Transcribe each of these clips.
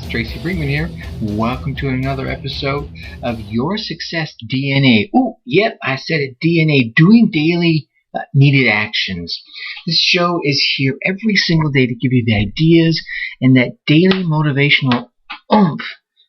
Tracy Brinkman here. Welcome to another episode of Your Success DNA. Oh, yep, I said it, DNA, doing daily needed actions. This show is here every single day to give you the ideas and that daily motivational oomph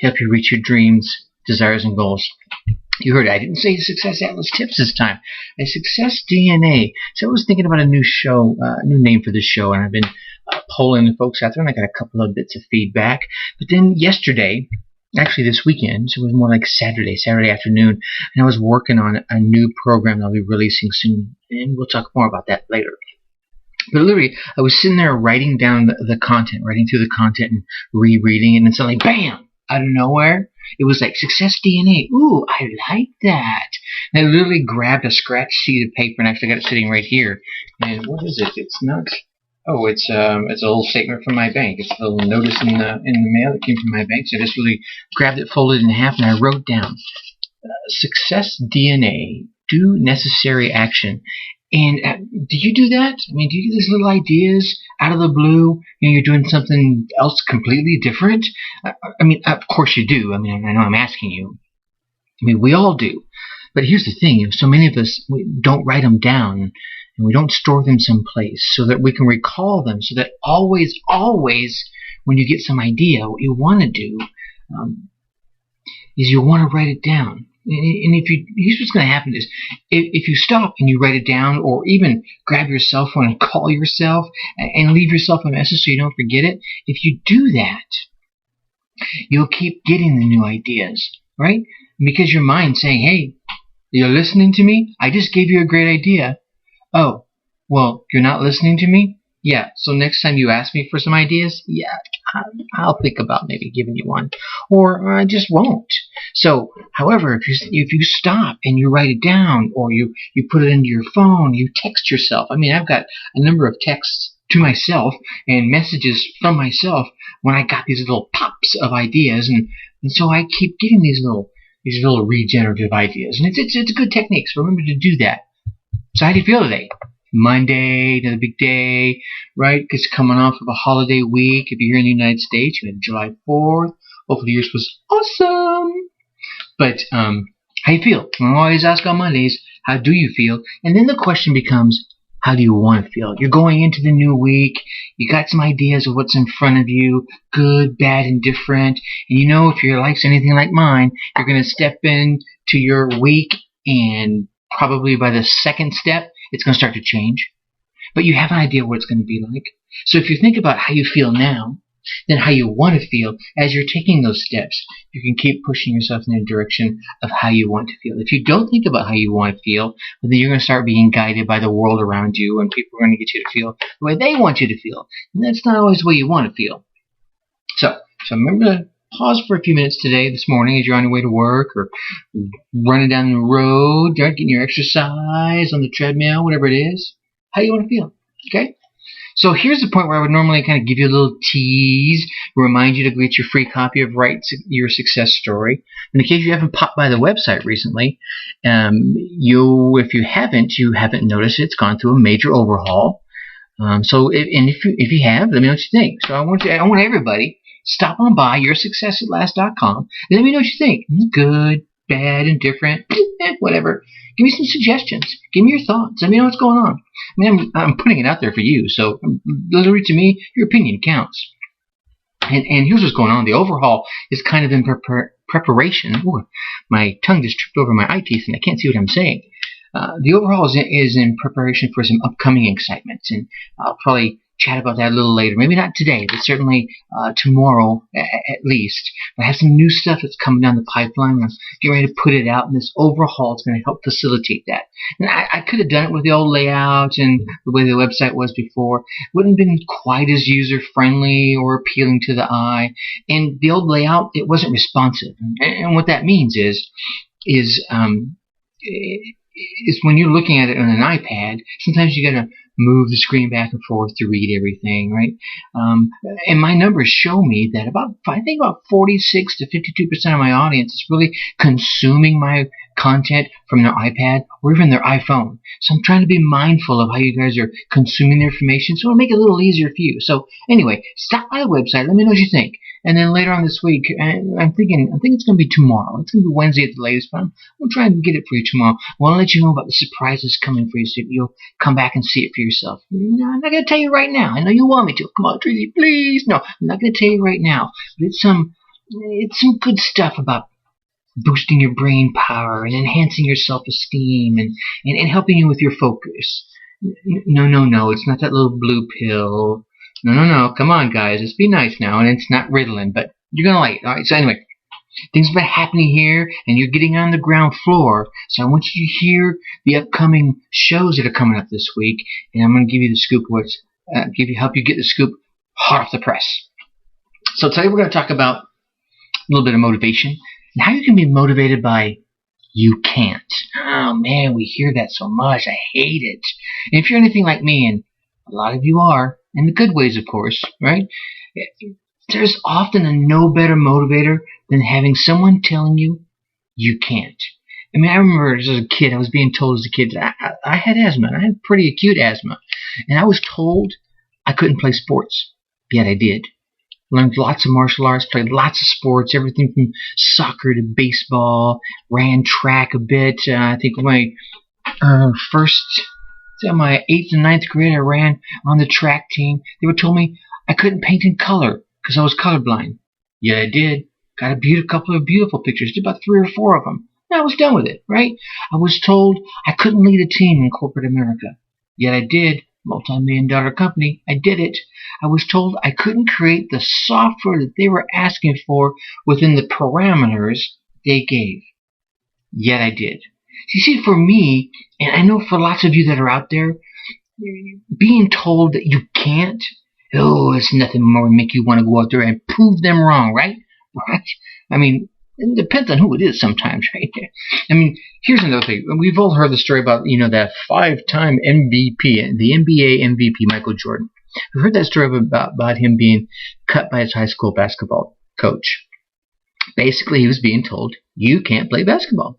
to help you reach your dreams, desires, and goals. You heard it. I didn't say Success Atlas Tips this time. A Success DNA. So I was thinking about a new show, new name for this show, and I've been polling the folks out there, and I got a couple of bits of feedback. But then yesterday, actually this weekend, so it was more like Saturday afternoon, and I was working on a new program that I'll be releasing soon, and we'll talk more about that later. But literally, I was sitting there writing down the content, writing through the content and rereading it, and then suddenly, bam! Out of nowhere, it was like Success DNA. Ooh, I like that. And I literally grabbed a scratch sheet of paper and actually got it sitting right here. And what is it? It's not. Oh, it's a little statement from my bank. It's a little notice in the mail that came from my bank. So I just really grabbed it, folded it in half, and I wrote down Success DNA. Do necessary action. And do you do that? I mean, do you get these little ideas out of the blue? You know, you're doing something else completely different? I mean, of course you do. I mean, I know I'm asking you. I mean, we all do. But here's the thing. So many of us we don't write them down, and we don't store them someplace so that we can recall them, so that always, when you get some idea, what you want to do is you want to write it down. And here's what's going to happen is, if you stop and you write it down, or even grab your cell phone and call yourself and leave yourself a message so you don't forget it, if you do that, you'll keep getting the new ideas, right? Because your mind's saying, hey, you're listening to me? I just gave you a great idea. Oh, well, you're not listening to me? Yeah, so next time you ask me for some ideas, yeah, I'll think about maybe giving you one, or I just won't. So, however, if you stop and you write it down, or you put it into your phone, you text yourself. I mean, I've got a number of texts to myself and messages from myself when I got these little pops of ideas, and so I keep getting these little regenerative ideas, and it's a good technique. So remember to do that. So how do you feel today? Monday, another big day, right? It's coming off of a holiday week. If you're here in the United States, you have July 4th. Hopefully yours was awesome. But how you feel? I always ask on Mondays, how do you feel? And then the question becomes, how do you want to feel? You're going into the new week. You got some ideas of what's in front of you, good, bad, and different. And you know, if your life's anything like mine, you're going to step into your week, and probably by the second step, it's going to start to change. But you have an idea what it's going to be like. So if you think about how you feel now, then how you want to feel as you're taking those steps, you can keep pushing yourself in the direction of how you want to feel. If you don't think about how you want to feel, then you're going to start being guided by the world around you, and people are going to get you to feel the way they want you to feel. And that's not always the way you want to feel. So remember to pause for a few minutes this morning as you're on your way to work, or running down the road, getting your exercise on the treadmill, whatever it is. How you want to feel, okay? So here's the point where I would normally kind of give you a little tease, remind you to get your free copy of Write Your Success Story. In case you haven't popped by the website recently, if you haven't noticed it's gone through a major overhaul. If you have, let me know what you think. So I want everybody, stop on by yoursuccessatlast.com and let me know what you think. Good, bad, indifferent, whatever. Give me some suggestions. Give me your thoughts. Let me know what's going on. I mean, I'm putting it out there for you, so literally to me, your opinion counts. And here's what's going on. The overhaul is kind of in preparation. Ooh, my tongue just tripped over my eye teeth and I can't see what I'm saying. The overhaul is in preparation for some upcoming excitements, and I'll probably chat about that a little later. Maybe not today, but certainly tomorrow at least. I have some new stuff that's coming down the pipeline. I'm getting ready to put it out, and this overhaul is going to help facilitate that. And I could have done it with the old layout and the way the website was before. It wouldn't have been quite as user-friendly or appealing to the eye. And the old layout, it wasn't responsive. And what that means is when you're looking at it on an iPad, sometimes you got to move the screen back and forth to read everything, right? And my numbers show me that I think about 46 to 52% of my audience is really consuming my content from their iPad or even their iPhone. So I'm trying to be mindful of how you guys are consuming the information, so I'll make it a little easier for you. So anyway, stop by the website. Let me know what you think. And then later on this week, and I think it's going to be tomorrow. It's going to be Wednesday at the latest, but we'll try and get it for you tomorrow. I want to let you know about the surprises coming for you, so you'll come back and see it for yourself. No, I'm not going to tell you right now. I know you want me to. Come on, Tracy, please. No, I'm not going to tell you right now. But it's some good stuff about boosting your brain power and enhancing your self-esteem and helping you with your focus. No, it's not that little blue pill. No, come on, guys, let's be nice now, and it's not Ritalin, but you're gonna like it. All right, so anyway, things have been happening here, and you're getting on the ground floor, so I want you to hear the upcoming shows that are coming up this week, and I'm gonna give you the scoop, help you get the scoop hot off the press. So today we're gonna talk about a little bit of motivation, and how you can be motivated by you can't. Oh man, we hear that so much. I hate it. And if you're anything like me, and a lot of you are, in the good ways, of course, right? There's often a no better motivator than having someone telling you you can't. I mean, I remember as a kid, I was being told as a kid that I had asthma, and I had pretty acute asthma, and I was told I couldn't play sports, yet I did. Learned lots of martial arts, played lots of sports, everything from soccer to baseball, ran track a bit. I think my my 8th and 9th grade, I ran on the track team. They were told me I couldn't paint in color because I was colorblind. Yeah, I did. Got a couple of beautiful pictures, did about 3 or 4 of them. And I was done with it, right? I was told I couldn't lead a team in corporate America. Yet I did. Multi-million-dollar company. I did it. I was told I couldn't create the software that they were asking for within the parameters they gave. Yet I did. You see, for me, and I know for lots of you that are out there, being told that you can't, it's nothing more to make you want to go out there and prove them wrong, right? Right? I mean, it depends on who it is sometimes, right? I mean, here's another thing. We've all heard the story about, that 5-time MVP, the NBA MVP, Michael Jordan. We've heard that story about him being cut by his high school basketball coach. Basically, he was being told, you can't play basketball.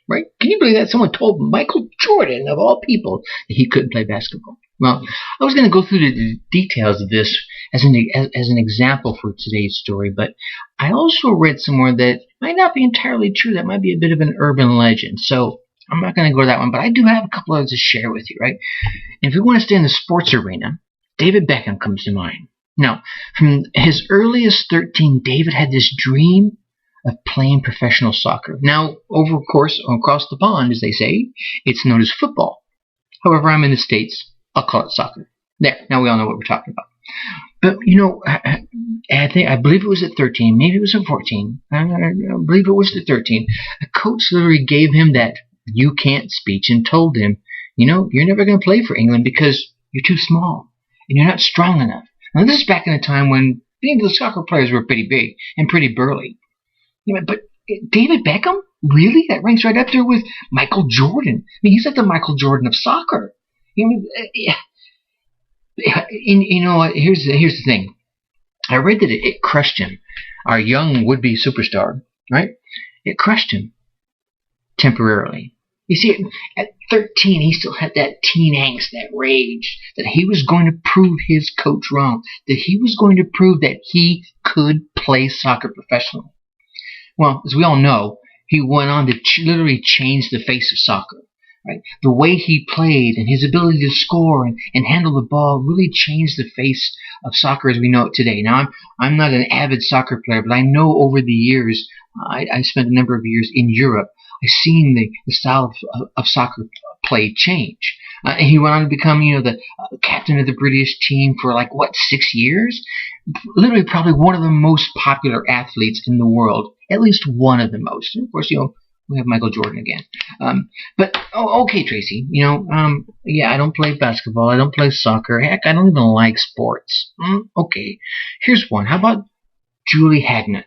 Right? Can you believe that? Someone told Michael Jordan, of all people, that he couldn't play basketball. Well, I was going to go through the details of this as an example for today's story, but I also read somewhere that might not be entirely true. That might be a bit of an urban legend. So I'm not going to go to that one, but I do have a couple others to share with you, right? And if we want to stay in the sports arena, David Beckham comes to mind. Now, from his earliest 13, David had this dream of playing professional soccer. Now, across the pond, as they say, it's known as football. However, I'm in the States. I'll call it soccer. There. Now we all know what we're talking about. But, I believe it was at 13. Maybe it was at 14. I believe it was at 13. A coach literally gave him that you can't speech and told him, you're never going to play for England because you're too small and you're not strong enough. Now, this is back in a time when the English soccer players were pretty big and pretty burly. But David Beckham? Really? That ranks right up there with Michael Jordan. I mean, he's like the Michael Jordan of soccer. Here's the thing. I read that it crushed him. Our young would-be superstar, right? It crushed him temporarily. You see, at 13, he still had that teen angst, that rage, that he was going to prove his coach wrong, that he was going to prove that he could play soccer professionally. Well, as we all know, he went on to literally change the face of soccer. Right? The way he played and his ability to score and handle the ball really changed the face of soccer as we know it today. Now, I'm not an avid soccer player, but I know over the years, I spent a number of years in Europe, I've seen the style of soccer play change. And he went on to become, the captain of the British team for 6 years? Literally probably one of the most popular athletes in the world. At least one of the most. And of course, we have Michael Jordan again. Okay, Tracy, I don't play basketball. I don't play soccer. Heck, I don't even like sports. Okay, here's one. How about Julie Hagnett?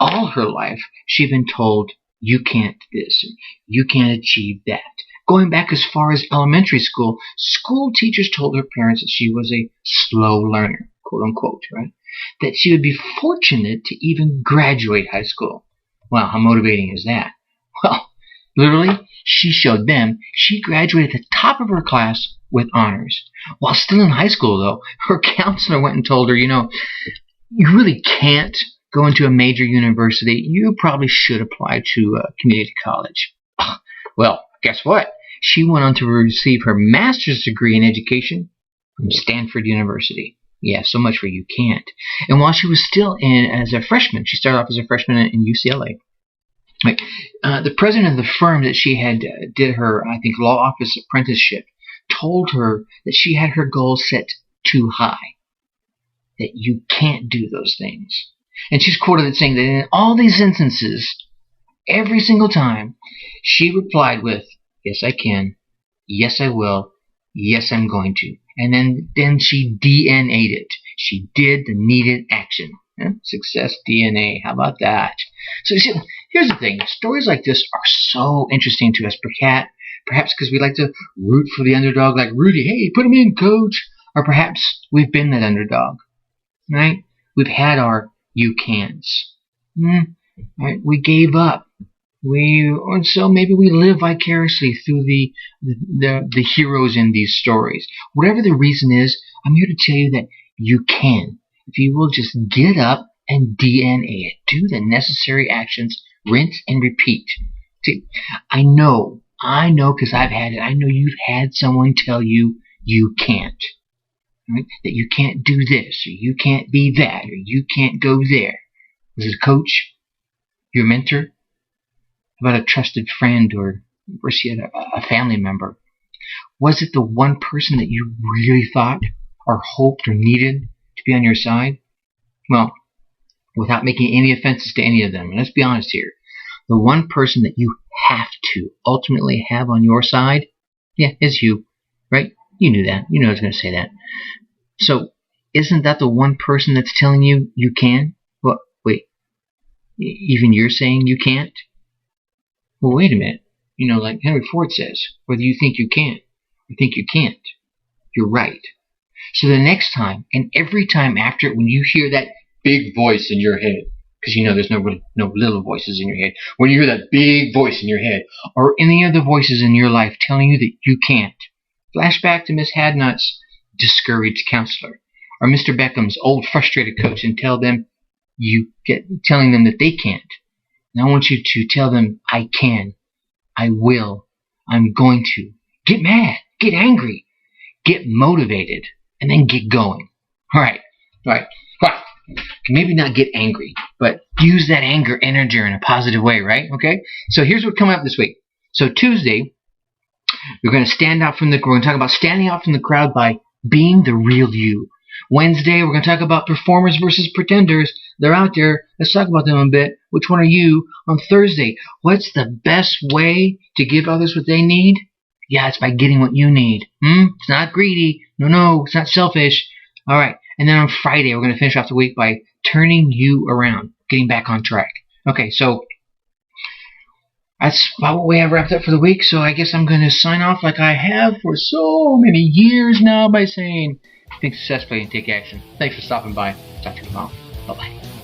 All her life, she'd been told, you can't this, you can't achieve that. Going back as far as elementary school, school teachers told her parents that she was a slow learner, quote unquote, right? That she would be fortunate to even graduate high school. Wow, how motivating is that? Well, literally, she showed them she graduated at the top of her class with honors. While still in high school, though, her counselor went and told her, you really can't go into a major university. You probably should apply to a community college. Well, guess what? She went on to receive her master's degree in education from Stanford University. Yeah, so much for you can't. And while she was still as a freshman, she started off as a freshman in UCLA. Right. The president of the firm that she had did her, I think, law office apprenticeship told her that she had her goals set too high, that you can't do those things. And she's quoted as saying that in all these instances, every single time, she replied with, yes, I can, yes, I will, yes, I'm going to. And then she DNA'd it. She did the needed action. Success DNA. How about that? So here's the thing. Stories like this are so interesting to us, perhaps because we like to root for the underdog, like Rudy. Hey, put him in, coach. Or perhaps we've been that underdog, right? We've had our you can'ts. Right? We gave up. So maybe we live vicariously through the heroes in these stories. Whatever the reason is, I'm here to tell you that you can. If you will just get up and DNA it. Do the necessary actions, rinse and repeat. See, I know because I've had it. I know you've had someone tell you you can't. Right? That you can't do this, or you can't be that, or you can't go there. Was it a coach? Your mentor? About a trusted friend, or worse yet, a family member? Was it the one person that you really thought or hoped or needed to be on your side? Well, without making any offenses to any of them, and let's be honest here, the one person that you have to ultimately have on your side, is you, right? You knew that. You knew I was going to say that. So, isn't that the one person that's telling you you can? Well, wait, even you're saying you can't? Well, wait a minute. Like Henry Ford says, whether you think you can or think you can't, you're right. So the next time, and every time after it, when you hear that big voice in your head, because there's no little voices in your head, when you hear that big voice in your head, or any other voices in your life telling you that you can't, flash back to Miss Hadnot's discouraged counselor, or Mr. Beckham's old frustrated coach, and telling them that they can't. And I want you to tell them, I can, I will, I'm going to. Get mad, get angry, get motivated, and then get going. All right. Well, maybe not get angry, but use that anger energy in a positive way, right? Okay? So here's what's coming up this week. So Tuesday, we're going to talk about standing out from the crowd by being the real you. Wednesday, we're going to talk about performers versus pretenders. They're out there. Let's talk about them a bit. Which one are you? On Thursday, what's the best way to give others what they need? Yeah, it's by getting what you need. It's not greedy. No, it's not selfish. All right. And then on Friday, we're going to finish off the week by turning you around, getting back on track. Okay, so that's about what we have wrapped up for the week. So I guess I'm going to sign off like I have for so many years now by saying, think successfully and take action. Thanks for stopping by. Talk to you tomorrow. Bye-bye.